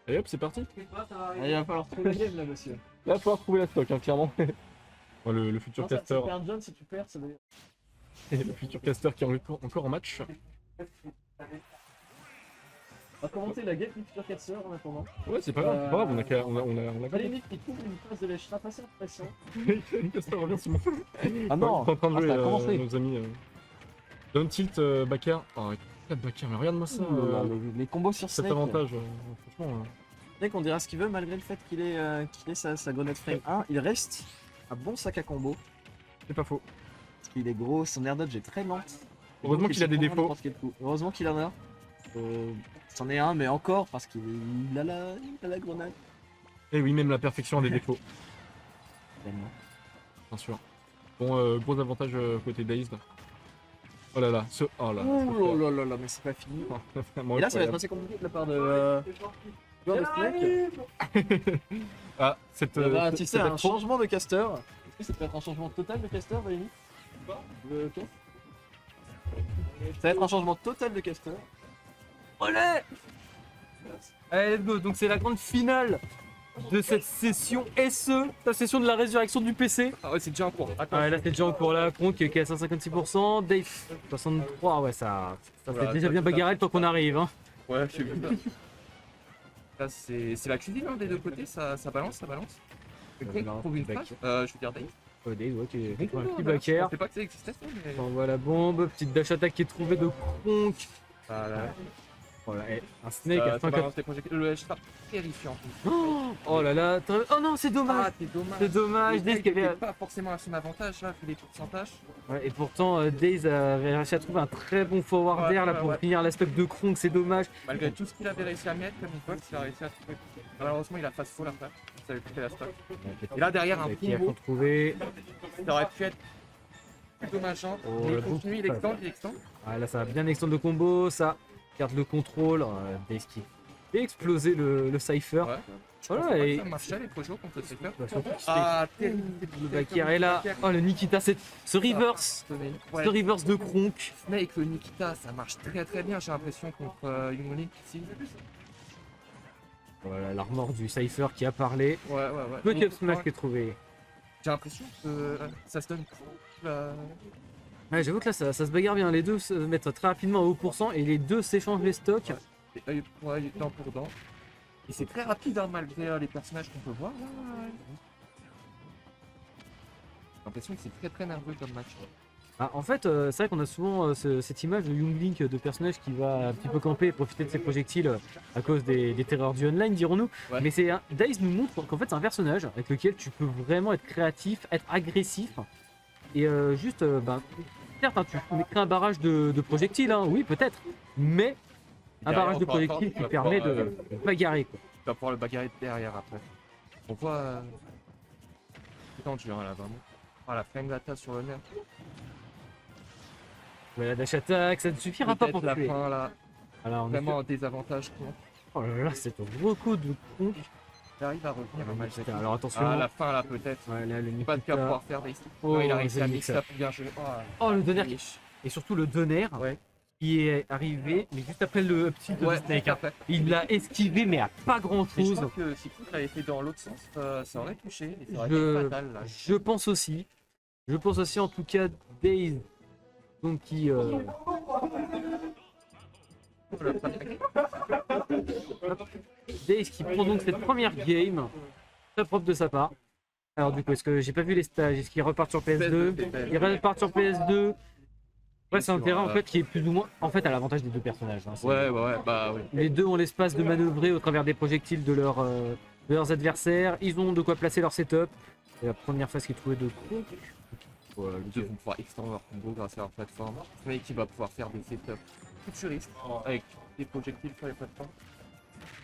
Et hop, c'est parti. Il va falloir trouver le game là, monsieur. Là, il va falloir trouver la stock, hein, clairement. Oh, le futur Non, ça caster. fait un John si tu perds, ça veut dire. Le futur caster qui est encore en match. On va commenter la game du futur caster en attendant. Ouais, c'est pas grave, c'est pas grave, on a qu'à. On a À la limite, il trouve une phase de l'écharpe assez intéressant. Caster revient, Simon. Ah non, T'es en train de jouer, ça a commencé. nos amis. Down tilt, Bakar. Oh, Bakar, mais regarde-moi ça. Les combos sur Cet Snake. avantage, franchement. Snake, on dira ce qu'il veut malgré le fait qu'il ait sa grenade frame 1. Il reste un bon sac à combo. C'est pas faux. Parce qu'il est gros, son air dodge est très lente. Heureusement Donc, qu'il a des sait prendre défauts. n'importe quel coup. Heureusement qu'il en a. C'en est un, mais encore parce qu'il a la grenade. Et oui, même la perfection a des défauts, Tellement. bien sûr. Bon, gros avantage côté Dazed. Oh là là, oh là. Oh là là là, mais c'est pas fini. Et là, ça va être assez compliqué de la part de joueur de Snake. Ah, cette. Tu sais, cette un intro. changement de caster. Est-ce que ça peut être un changement total de caster, Valérie? Ok. Ça va être un changement total de caster. Olé! Allez, let's go. Donc c'est la grande finale de cette session SE, la session de la résurrection du PC. Ah ouais, c'est déjà en cours. Attends. Ah, là c'est déjà en cours là, Kronk qui est à 156%, Dave 63, ouais ça Voilà, fait déjà ça- bien bagarré le temps qu'on arrive. Hein. Ouais, je suis vu. Là, c'est la cuisine hein, des deux côtés, ça balance, ça balance. Le con non, trouve une back. phrase. Je veux dire Dave. Oh, Dave, ouais, qui est Bon un combo, petit là. Je backer. pensais pas que ça existait ça, mais. J'envoie la bombe, petite dash attack qui est trouvée de Kronk. Voilà. Voilà, un snake à Ça 104. balance des projectiles. Le edge trap terrifiant. Oh là là, oh non, c'est dommage. Ah, c'est dommage. C'est dommage, Dave qui avait. pas forcément à son avantage là, vu les pourcentages. Ouais, et pourtant, Daze avait réussi à trouver un très bon forward air là pour finir l'aspect de Kronk, c'est dommage. Malgré tout ce qu'il avait réussi à mettre comme Xbox, il a réussi à trouver. Malheureusement, il a face full après. Ça avait coûté la stock. Et là, derrière, un Qui a combo, trouvé. ça aurait pu être plus dommageant. Oh, Mais le il continue, il extend, il extend. Ah, là, ça va bien extendre le combo, ça garde le contrôle. Daze qui fait exploser le Cypher. Ouais. Voilà, Je pensais pas et- que ça marchait les projets contre le Cypher. Bah, surtout qu'il Ah, terrible. le Bakir est là. Oh, le Nikita, ce reverse. Ouais. Ce reverse de Kronk. Snake, le Nikita, ça marche très très bien, j'ai l'impression, contre Younglink ici. Voilà, l'armor du Cypher qui a parlé. Ouais, ouais, ouais. Petit up Donc, smash qui est trouvé. J'ai l'impression que ça se donne cool. Ouais, j'avoue que là, ça se bagarre bien. Les deux se mettent très rapidement à haut pourcent et les deux s'échangent les stocks. Ouais, dent pour dent. Et c'est très rapide, hein, malgré les personnages qu'on peut voir. Là. J'ai l'impression que c'est très très nerveux comme match. Ah, en fait, c'est vrai qu'on a souvent cette image de Young Link de personnage qui va un petit peu camper et profiter de ses projectiles à cause des terreurs du online, dirons-nous. Ouais. Mais Daze nous montre qu'en fait, c'est un personnage avec lequel tu peux vraiment être créatif, être agressif et juste, certes, hein, tu crées un barrage de projectiles, hein, oui, peut-être, mais un Derrière, barrage de encore un projectiles temps, qui tu permet vas pouvoir, de bagarrer. Quoi. Tu vas pouvoir le bagarrer derrière après. On voit. C'est tendu, hein, là, vraiment. Ah, la flame d'attaque sur le nerf. Voilà, dash attack, ça ne suffira pas pour la tuer. fin là. Alors, on est Vraiment un désavantage. Quoi. Oh là là, c'est un reco de Kronk. J'arrive à revenir à match. Putain, alors attention. Ah, la fin là, peut-être. Ouais, là, le Pas de cas à Nikita. pouvoir faire des Oh, non, il a réussi c'est à le mix up bien joué. Oh, le donner et surtout le donner Ouais. qui est arrivé, mais juste après le petit de Ouais, Snake. Hein. parfait. Il l'a esquivé, mais à pas grand Et je chose. crois que si Kronk avait été dans l'autre sens, ça aurait touché. Et ça aurait Je- été fatal là. Je pense aussi. Je pense aussi, en tout cas, Daze. Donc, qui. Daze qui prend donc cette première game. Très propre de sa part. Alors, du coup, est-ce que j'ai pas vu les stages? Est-ce qu'il repart sur PS2? Il repart sur PS2. Ouais, c'est un terrain en fait qui est plus ou moins en fait à l'avantage des deux personnages. Hein. Ouais, bah oui. Les deux ont l'espace de manœuvrer au travers des projectiles de leurs adversaires. Ils ont de quoi placer leur setup. C'est la première phase qui est trouvée de Kronk. Les deux vont pouvoir extendre leur combo grâce à leur plateforme. Mais qui va pouvoir faire des setups futuristes avec des projectiles sur les plateformes.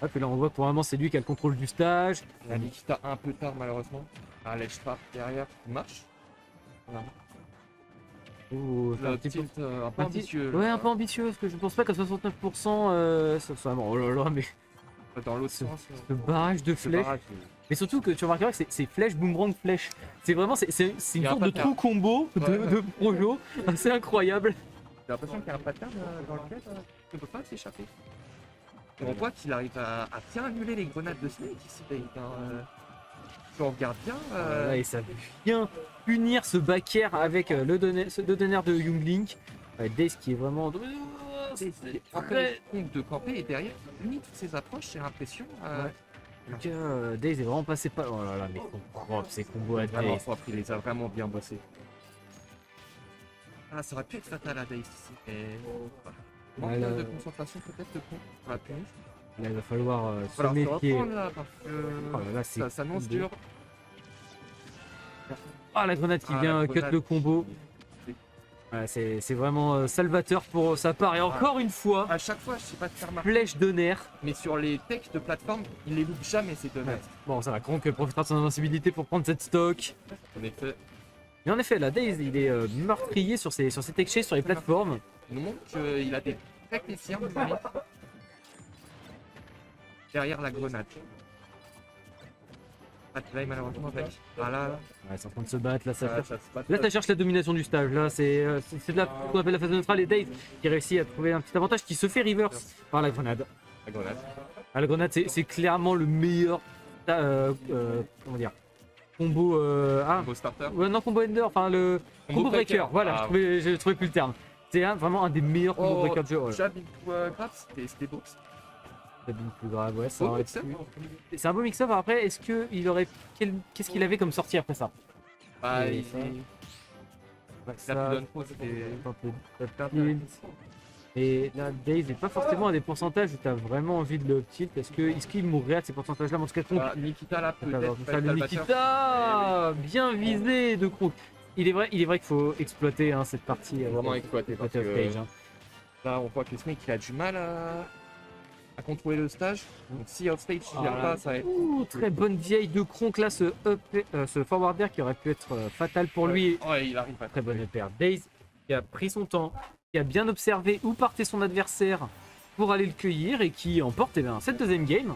Hop, et là on voit que pour le moment c'est lui qui a le contrôle du stage. La Nikita un peu tard malheureusement. Un ledge trap derrière marche. Voilà. Oh, Le un petit peu- tilt un peu un petit- ambitieux. Ouais, un peu ambitieux parce que je pense pas qu'à 69% ça soit bon. Oh là là, mais Dans l'autre sens. ce barrage de ce flèches. barrage, Mais surtout que tu remarqueras que c'est flèche, boomerang, flèche. C'est vraiment c'est une Il y a un sorte de pattern. trou combo Ouais, ouais. de projo. C'est incroyable. J'ai l'impression qu'il y a un pattern dans lequel tu ne peux pas s'échapper. Et on voit qu'il arrive à bien annuler les grenades de Snake ici, Dave. Si on regarde bien. Là, et ça vient punir ce back air avec le donner de Young Link. Daze qui est vraiment. C'est après de camper et derrière, il unit toutes ses approches, j'ai l'impression. Donc, Daze est vraiment passé pas. Oh là là, mais propre ces combos à Vraiment Daze. propre, il les a vraiment bien bossés. Ah, ça aurait pu être fatal à Daze ici. Et... Ouais, manque là- de concentration peut-être de con pour la punish. Là, il va falloir se Voilà, faut méfier. reprendre là parce que Oh là là, c'est ça s'annonce combo. dur. Ah, la grenade qui Ah, vient la cut grenade. le combo. Ouais, c'est vraiment salvateur pour sa part. Et encore une fois, À chaque fois, je sais pas te faire remarquer, flèche de nerf. mais sur les techs de plateforme, il les loupe jamais ces deux Ouais. mecs. Bon, ça va, Kronk profitera de son invincibilité pour prendre cette stock. En effet, Mais en effet, là, Daze, il est meurtrier sur ses tech chases, sur les plateformes. il nous montre qu'il a des très confirmes limite, derrière la grenade. Ah, là, malheureusement, avec. Voilà. Ouais, c'est en train de se battre. Là, ça Ça, cherche, ça se passe là, pas. ça cherche la domination du stage. Là, c'est de la, ce qu'on appelle la phase neutrale. Et Daze qui réussit à trouver un petit avantage qui se fait reverse par la grenade. La grenade. Ah, la grenade, c'est clairement le meilleur comment dire, combo. Combo starter. Ouais, non, combo ender, enfin le combo breaker. Voilà, Ah, je trouvais plus le terme. C'est vraiment un des meilleurs combo Oh, breakers de jeu. Ouais. Jab into grab, c'était beau. La bine plus grave, ouais, ça Beau aurait mix-up. pu- C'est un beau mix-up. Après, est-ce que il aurait. Qu'est-ce qu'il avait comme sortie après ça? Bah, Et il ça, la ça, plus donne pro, c'était un peu c'était tilt. intéressant. Et là, Daze n'est pas forcément à des pourcentages où tu as vraiment envie de le tilt. Est-ce qu'il mourrait à ces pourcentages-là? En tout cas, Kronk, Ah, Nikita là, ça va peut-être. faire pas le le salvateur. Nikita bien visé de Kronk. Il est vrai qu'il faut exploiter hein, cette partie. Vraiment exploité parce Battle of que Cage, hein. là, on voit que Snake il a du mal à contrôler le stage. Donc, si offstage il Ah, vient là. pas, ça va être. Ouh, très bonne vieille de Kronk là, ce forward air qui aurait pu être fatal pour lui. Ouais, il arrive à Très bonne paire. Daze qui a pris son temps, qui a bien observé où partait son adversaire pour aller le cueillir et qui emporte cette deuxième game.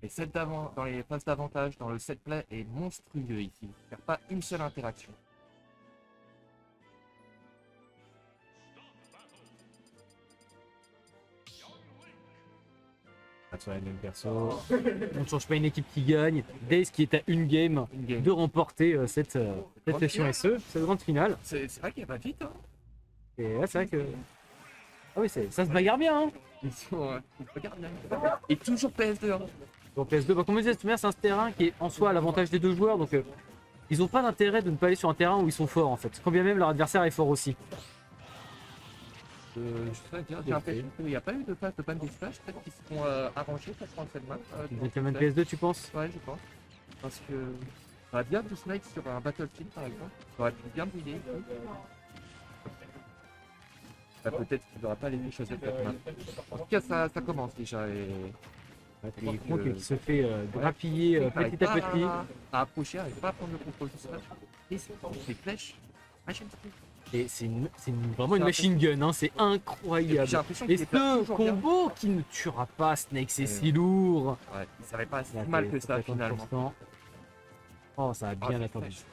Et set dans les phases d'avantage dans le set play est monstrueux ici. Il ne perd pas une seule interaction. Sur les mêmes persos. On ne change pas une équipe qui gagne. Daze qui est à une game Une game. de remporter cette session SE, cette grande finale. C'est vrai qu'il va vite. Hein. Et là, c'est vrai que. Ah oui, ça se bagarre bien. Hein. Ils sont. Regarde bien. Et toujours PS2. Hein. Sur PS2, comme je disais, c'est un terrain qui est en soi à l'avantage des deux joueurs. Donc, ils n'ont pas d'intérêt de ne pas aller sur un terrain où ils sont forts en fait. Quand bien même leur adversaire est fort aussi. Je sais bien, j'ai l'impression qu'il n'y a pas eu de phase de ban des splash. Peut-être qu'ils seront arrangés pour prendre cette map. Gentleman PS2, tu penses? Ouais, je pense. Parce que ça aurait bien pu Snake sur un Battlefield par exemple. Ça aurait pu bien briller. Bah, peut-être qu'il n'aura pas les choisir cette map. En tout cas, ça commence déjà. Et Kronk qui se fait grappiller petit à petit. À approcher, il n'arrive pas à prendre le contrôle du splash. Et c'est flèches. Et c'est vraiment une machine gun, hein, c'est J'ai incroyable. l'impression Et qu'il est pas ce toujours bien. combo qui ne tuera pas Snake, c'est si lourd. Ouais, il savait pas si Là, mal t'es que ça 50%. finalement. Oh, ça a bien c'est attendu. flèche.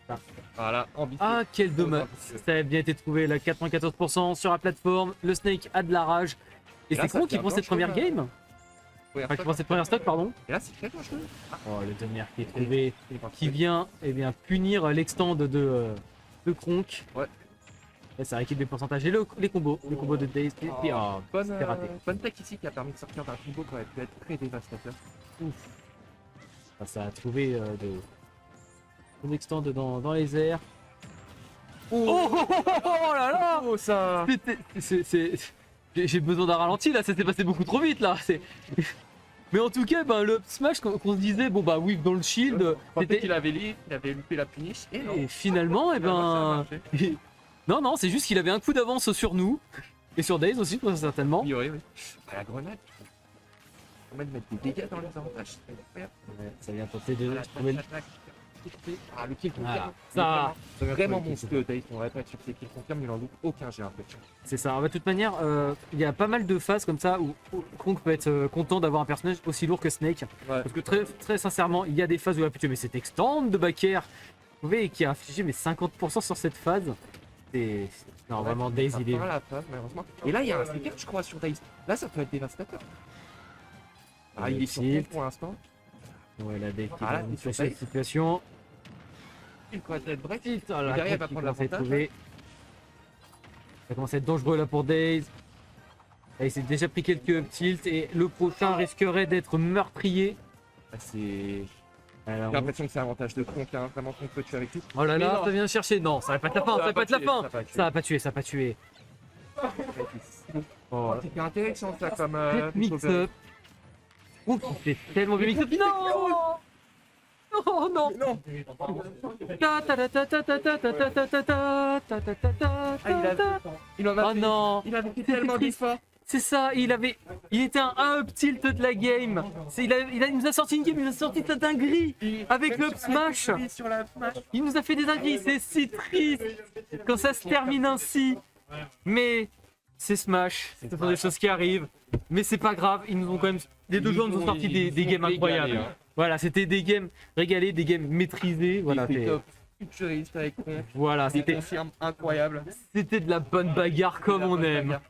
Ah. Voilà, ambitieux. Ah, quel dommage. ambitieux. Ça a bien été trouvé, là, 94% sur la plateforme. Le Snake a de la rage. Et Et là, c'est ça Kronk qui devient prend cette première dangereux, game. Ouais, Enfin, qui prend cette première stock, pardon. Et là, c'est très dangereux. Oh, le Donner qui est trouvé. Qui vient bien, punir l'extend de Kronk. Ouais. Là, ça rééquipe les pourcentages et les combos de Daze. Et, oh, Bonne, c'était raté. bonne tech ici qui a permis de sortir d'un combo qui aurait pu être très dévastateur. Enfin, ça a trouvé son extend dans les airs. Oh là là. Oh ça J'ai besoin d'un ralenti là, ça s'est passé beaucoup trop vite là. Mais en tout cas, le up smash qu'on se disait, bon bah oui, dans le shield, Je pensais c'était. qu'il avait loupé la punish et non. Et finalement, Finalement, ça a marché. non, c'est juste qu'il avait un coup d'avance sur nous. Et sur Daze aussi, très certainement. Oui, oui, oui. Ah, la grenade. On va mettre des dégâts dans les avantages. C'est incroyable. Ouais, ça vient tenter de Voilà, trouver le. attaque. Ah, le kill confirme. Voilà. Il est Ça. vraiment monstrueux, Daze. On répète sur ses kills confirme, il en loupe aucun, j'ai l'impression. C'est ça. De toute manière, il y a pas mal de phases comme ça où Kronk peut être content d'avoir un personnage aussi lourd que Snake. Ouais. Parce que très sincèrement, il y a des phases où il a pu tuer, mais c'est extend de back air. Vous voyez, qui a affiché mais 50% sur cette phase. C'est Non, vraiment, Daze, Ça il est. part à la phase, malheureusement. Et là, il y a un sticker, je crois, sur Daze. Là, ça peut être dévastateur. Ah, il est sur Tilt. compte pour l'instant. Ouais, la Daze qui Voilà, est dans une il sur spéciale Daze. situation. Il pourrait être break. Tilt, oh Et là, derrière, il Croc va qui prendre commence à être l'avantage. trouvé. Ça commence à être dangereux là pour Daze. Là, il s'est déjà pris quelques tilts et le prochain risquerait d'être meurtrier. Ah, c'est. Alors, J'ai l'impression que c'est un avantage de Kronk, hein. Vraiment, Kronk peut tuer avec tout. oh là Mais là, non. ça vient chercher. Non, ça va pas être la fin, ça va pas être la fin. Ça va pas tuer, ça va pas tuer. Oh, C'est intéressant ça comme. mix-up. Oh, c'est tellement bien mix-up. Non! Oh non! Non. Il en a Oh fait. non! Il avait fait C'était tellement triste. d'efforts. C'est ça, il était un up tilt de la game. Il nous a sorti une game, il nous a sorti de la dinguerie avec le up smash. Sur la smash. Il nous a fait des dingueries, c'est si triste quand ça se termine ainsi. Mais c'est Smash, ce sont des choses qui arrivent. Mais c'est pas grave, ils nous ont quand même. Les deux joueurs nous ont sorti des games incroyables. Voilà, c'était des games régalés, des games maîtrisés. Voilà, Il était top. Futuriste avec Kronk. voilà, Des c'était confirmes incroyables. de la bonne bagarre comme on aime. Bagarre.